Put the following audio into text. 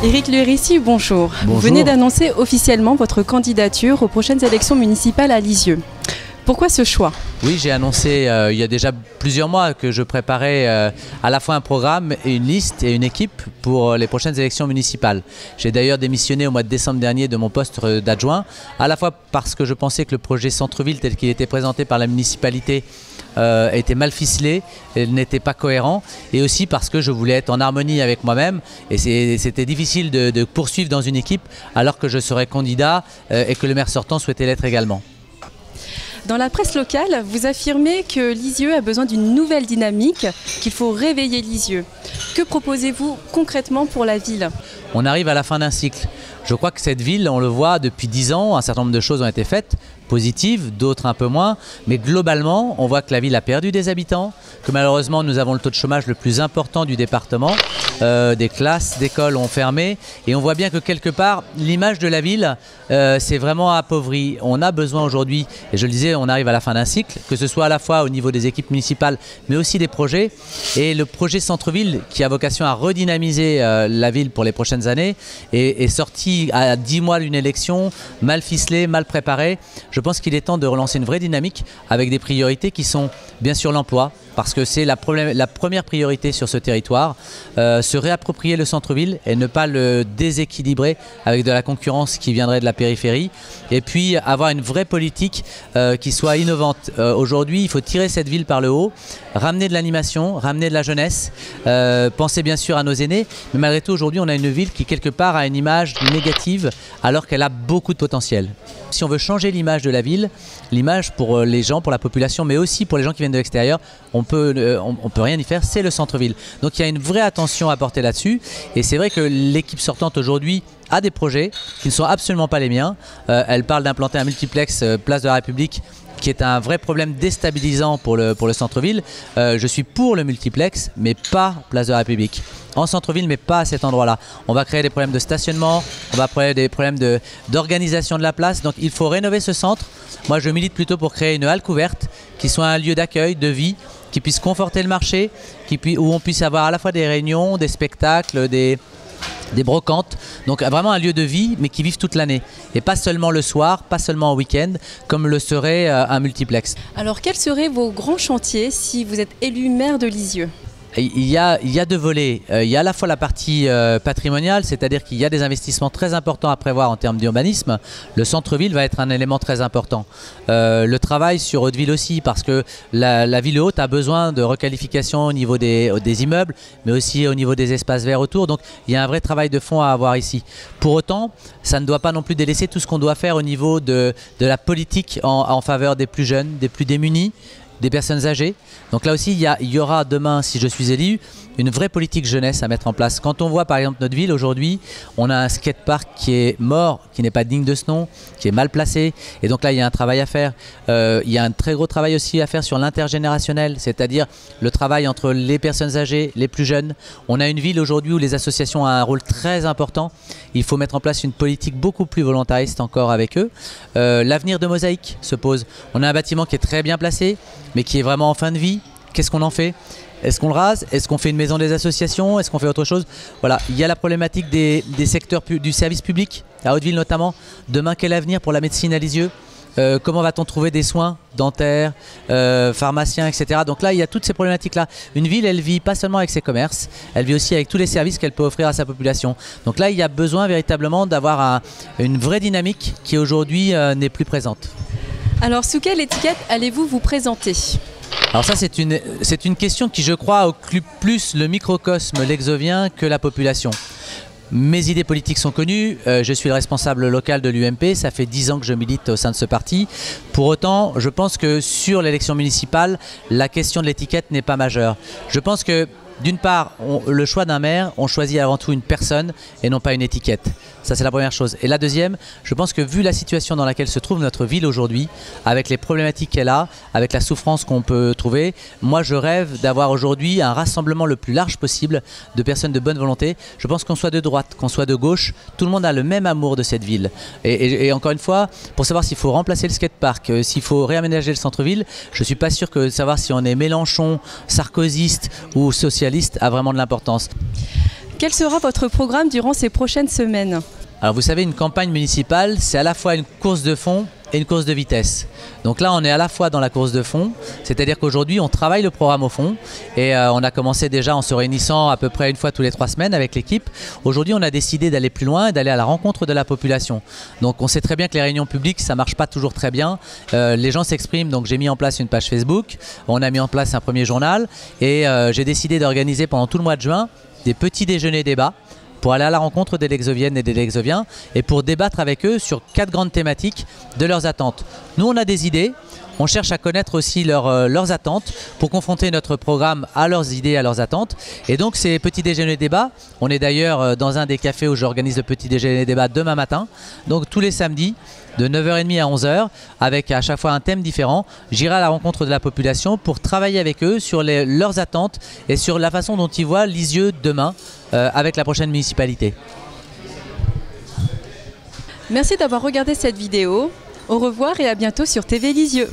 Éric Lerissi, bonjour. Bonjour. Vous venez d'annoncer officiellement votre candidature aux prochaines élections municipales à Lisieux. Pourquoi ce choix? Oui, j'ai annoncé il y a déjà plusieurs mois que je préparais à la fois un programme et une liste et une équipe pour les prochaines élections municipales. J'ai d'ailleurs démissionné au mois de décembre dernier de mon poste d'adjoint, à la fois parce que je pensais que le projet centre-ville tel qu'il était présenté par la municipalité était mal ficelé, n'était pas cohérent, et aussi parce que je voulais être en harmonie avec moi-même, et c'était difficile de poursuivre dans une équipe alors que je serais candidat et que le maire sortant souhaitait l'être également. Dans la presse locale, vous affirmez que Lisieux a besoin d'une nouvelle dynamique, qu'il faut réveiller Lisieux. Que proposez-vous concrètement pour la ville? On arrive à la fin d'un cycle. Je crois que cette ville, on le voit depuis 10 ans, un certain nombre de choses ont été faites, positives, d'autres un peu moins, mais globalement, on voit que la ville a perdu des habitants, que malheureusement nous avons le taux de chômage le plus important du département, des classes d'écoles ont fermé, et on voit bien que quelque part, l'image de la ville s'est vraiment appauvrie. On a besoin aujourd'hui, et je le disais, on arrive à la fin d'un cycle, que ce soit à la fois au niveau des équipes municipales, mais aussi des projets, et le projet centre-ville qui a vocation à redynamiser la ville pour les prochaines années, est sorti à 10 mois d'une élection, mal ficelé, mal préparé. Je pense qu'il est temps de relancer une vraie dynamique avec des priorités qui sont bien sûr l'emploi, parce que c'est la première priorité sur ce territoire, se réapproprier le centre-ville et ne pas le déséquilibrer avec de la concurrence qui viendrait de la périphérie, et puis avoir une vraie politique qui soit innovante. Aujourd'hui, il faut tirer cette ville par le haut, ramener de l'animation, ramener de la jeunesse, penser bien sûr à nos aînés, mais malgré tout aujourd'hui on a une ville qui quelque part a une image négative alors qu'elle a beaucoup de potentiel. Si on veut changer l'image de la ville, l'image pour les gens, pour la population, mais aussi pour les gens qui viennent de l'extérieur, on peut rien y faire, c'est le centre-ville. Donc il y a une vraie attention à porter là-dessus, et c'est vrai que l'équipe sortante aujourd'hui a des projets qui ne sont absolument pas les miens. Elle parle d'implanter un multiplex place de la République, qui est un vrai problème déstabilisant pour le centre-ville. Je suis pour le multiplex, mais pas place de la République. En centre-ville, mais pas à cet endroit-là. On va créer des problèmes de stationnement, on va créer des problèmes d'organisation de la place. Donc il faut rénover ce centre. Moi, je milite plutôt pour créer une halle couverte, qui soit un lieu d'accueil, de vie, qui puisse conforter le marché, où on puisse avoir à la fois des réunions, des spectacles, des brocantes, donc vraiment un lieu de vie, mais qui vive toute l'année, et pas seulement le soir, pas seulement au week-end, comme le serait un multiplex. Alors quels seraient vos grands chantiers si vous êtes élu maire de Lisieux? Il y a deux volets. Il y a à la fois la partie patrimoniale, c'est-à-dire qu'il y a des investissements très importants à prévoir en termes d'urbanisme. Le centre-ville va être un élément très important. Le travail sur Haute-Ville aussi, parce que la ville haute a besoin de requalification au niveau des immeubles, mais aussi au niveau des espaces verts autour. Donc il y a un vrai travail de fond à avoir ici. Pour autant, ça ne doit pas non plus délaisser tout ce qu'on doit faire au niveau de la politique en faveur des plus jeunes, des plus démunis, des personnes âgées. Donc là aussi, il y aura demain, si je suis élu, une vraie politique jeunesse à mettre en place. Quand on voit par exemple notre ville aujourd'hui, on a un skatepark qui est mort, qui n'est pas digne de ce nom, qui est mal placé, et donc là il y a un travail à faire. Il y a un très gros travail aussi à faire sur l'intergénérationnel, c'est-à-dire le travail entre les personnes âgées, les plus jeunes. On a une ville aujourd'hui où les associations ont un rôle très important. Il faut mettre en place une politique beaucoup plus volontariste encore avec eux. L'avenir de Mosaïque se pose. On a un bâtiment qui est très bien placé, mais qui est vraiment en fin de vie. Qu'est-ce qu'on en fait ? Est-ce qu'on le rase? Est-ce qu'on fait une maison des associations? Est-ce qu'on fait autre chose? Voilà, il y a la problématique des secteurs du service public, à Haute-Ville notamment. Demain, quel avenir pour la médecine à Lisieux? Comment va-t-on trouver des soins dentaires, pharmaciens, etc. Donc là, il y a toutes ces problématiques-là. Une ville, elle vit pas seulement avec ses commerces, elle vit aussi avec tous les services qu'elle peut offrir à sa population. Donc là, il y a besoin véritablement d'avoir une vraie dynamique qui aujourd'hui n'est plus présente. Alors, sous quelle étiquette allez-vous vous présenter ? Alors ça, c'est une question qui, je crois, occupe plus le microcosme lexovien que la population. Mes idées politiques sont connues, je suis le responsable local de l'UMP, ça fait 10 ans que je milite au sein de ce parti. Pour autant, je pense que sur l'élection municipale, la question de l'étiquette n'est pas majeure. Je pense que, d'une part, le choix d'un maire, on choisit avant tout une personne et non pas une étiquette. Ça, c'est la première chose. Et la deuxième, je pense que vu la situation dans laquelle se trouve notre ville aujourd'hui, avec les problématiques qu'elle a, avec la souffrance qu'on peut trouver, moi je rêve d'avoir aujourd'hui un rassemblement le plus large possible de personnes de bonne volonté. Je pense qu'on soit de droite, qu'on soit de gauche, tout le monde a le même amour de cette ville. Et encore une fois, pour savoir s'il faut remplacer le skatepark, s'il faut réaménager le centre-ville, je ne suis pas sûr que savoir si on est Mélenchon, sarkozyste ou socialiste a vraiment de l'importance. Quel sera votre programme durant ces prochaines semaines? Alors vous savez, une campagne municipale, c'est à la fois une course de fond et une course de vitesse. Donc là, on est à la fois dans la course de fond, c'est-à-dire qu'aujourd'hui, on travaille le programme au fond et on a commencé déjà en se réunissant à peu près une fois tous les 3 semaines avec l'équipe. Aujourd'hui, on a décidé d'aller plus loin et d'aller à la rencontre de la population. Donc on sait très bien que les réunions publiques, ça ne marche pas toujours très bien. Les gens s'expriment, donc j'ai mis en place une page Facebook, on a mis en place un premier journal et j'ai décidé d'organiser pendant tout le mois de juin des petits déjeuners débats pour aller à la rencontre des Lexoviennes et des Lexoviens et pour débattre avec eux sur 4 grandes thématiques de leurs attentes. Nous, on a des idées, on cherche à connaître aussi leurs attentes pour confronter notre programme à leurs idées, à leurs attentes. Et donc, ces petits déjeuners débats, on est d'ailleurs dans un des cafés où j'organise le petit déjeuner débat demain matin. Donc, tous les samedis, de 9h30 à 11h, avec à chaque fois un thème différent. J'irai à la rencontre de la population pour travailler avec eux sur leurs attentes et sur la façon dont ils voient Lisieux demain avec la prochaine municipalité. Merci d'avoir regardé cette vidéo. Au revoir et à bientôt sur TV Lisieux.